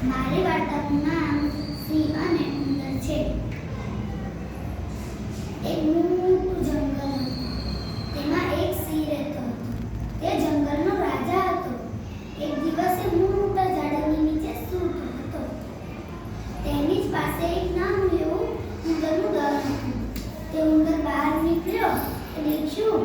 મારી વાર્તાનું નામ સિંહ અને ઉંદર છે. એક મોટું જંગલ હતું. તેમાં એક સિંહ રહેતો હતો. તે જંગલનો રાજા હતો. એક દિવસે મોટા ઝાડની નીચે સૂતો હતો. તેની જ પાસે એક નાનું એવું ઉંદરનું દર હતું. તે ઉંદર બહાર નીકળ્યો તો દેખ્યું,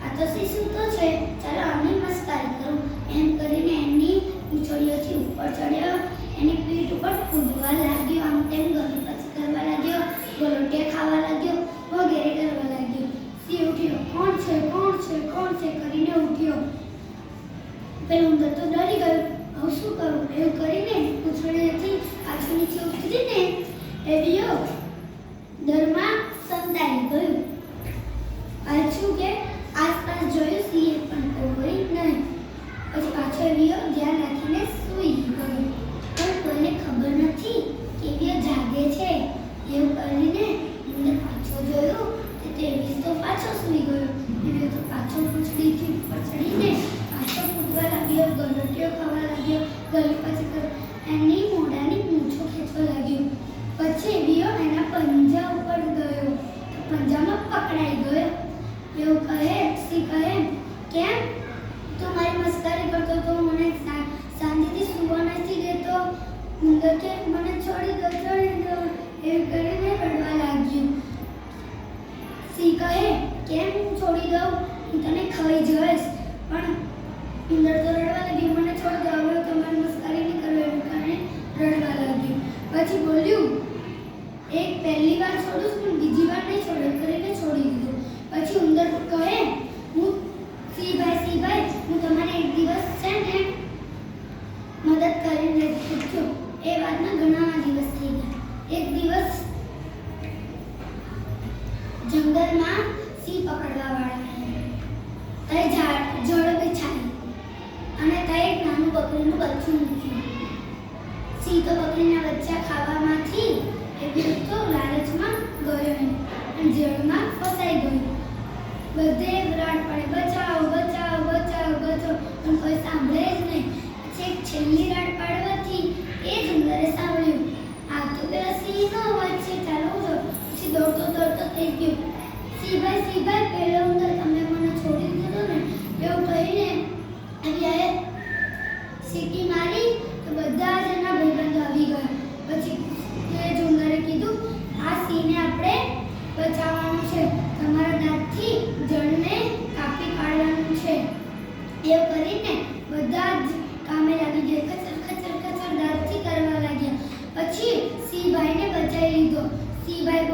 આ તો સિંહ સૂતો છે, ચાલો આની મસ્કરી કરું. એમ કરીને એની પૂંછડીઓથી ઉપર ચડ્યો, એની પીઠ ઉપર કૂદવા લાગ્યો, આમ તેમ ગલીપચી કરવા લાગ્યો, ગલોટિયા ખાવા લાગ્યો, વગેરે કરવા લાગ્યો. સિંહ ઉઠ્યો, કોણ છે કોણ છે કોણ છે કરીને ઉઠ્યો. પેલો ઉંદર તો ડરી ગયો, હવે શું કરું? એવું કરીને પૂંછડીઓથી પાછું નીચે ઉતરીને એવિયો દરમાં સંતાઈ ગયું. પાછું કે આસપાસ જોયું, સિંહે પણ કોઈ નહીં. પછી પાછો એવિયો ધ્યાન રાખીને સૂઈ ગયો. પણ કોઈને ખબર નથી કે એવિયો જાગે છે. એવું કરીને ઉંદર પાછો જોયું કે તે એવિયો તો પાછો સૂઈ ગયો. એવિયો તો પાછો પૂંછડીથી ઉપર ચડીને પાછો કૂદવા લાગ્યો, ગલોટીઓ ખાવા લાગ્યો, ગલીપચી એની મોઢાની મૂછો ખેંચવા લાગ્યો. પછી એવિયો એના પંજા ઉપર ગયો, પંજામાં પકડાઈ ગયો. એવું કહે, સિંહ કહે, કેમ તું મારી મસ્કરી કરતો તો, મને શાંતિથી સૂવા નથી દેતો? ઉંદર કે મને છોડી દો એવું કરીને રડવા લાગ્યું. સિંહ કહે, કેમ છોડી દઉં? હું તને ખાઈ જઈશ. પણ ઉંદર તો રડવા લાગ્યું, મને છોડી દો, હવે તમારી મસ્કરી નહીં કરો એવું કરીને રડવા લાગ્યું. પછી બોલ્યું, એક પહેલી વાર છોડું પણ બીજી વાર નહીં છોડે કરીને છોડી દીધું. પછી ઉંદર કહે, હું સિંહભાઈ હું તમારે એક દિવસ છે ને મદદ કરીને પૂછ્યો. એ વાતના ઘણા દિવસ થઈ ગયા. એક દિવસ જંગલમાં સિંહ પકડવા વાળા આવ્યા. જળ બિછાઈ અને ત્યાં એક નાનું બકરીનું બચ્ચું મૂક્યું. સિંહ તો બકરીના બચ્ચા ખાવામાંથી એ તો લાલચમાં ગયો અને જળમાં ફસાઈ ગયો. બધે રાડ પડે, બચાવો બચાવો બચાવો બચાવો, પણ કોઈ સાંભળે જ નહીં. પછી એક છેલ્લી રાડ પાડવાથી એ જ ઉંદરે સાંભળ્યું, આ તો પેલા સિંહનો અવાજ છે, ચાલો જો. પછી દોડતો થઈ ગયો. સિંહભાઈ પેલો ઉંદર તમે મને છોડી દીધો ને એવું કહીને આવ્યાએ સીટી મારી તો બધા જ એના ભાઈબંધો આવી ગયા. પછી એ જ ઉંદરે કીધું, આ સિંહને આપણે બચાવવાનું છે, તમારા દાંતથી જળને કાપી કાઢવાનું છે. એવું કરીને બધા જ કામે લાગી ગયા, કચર દાંતથી કરવા લાગ્યા. પછી સિંહભાઈને બચાવી લીધો. સિંહભાઈ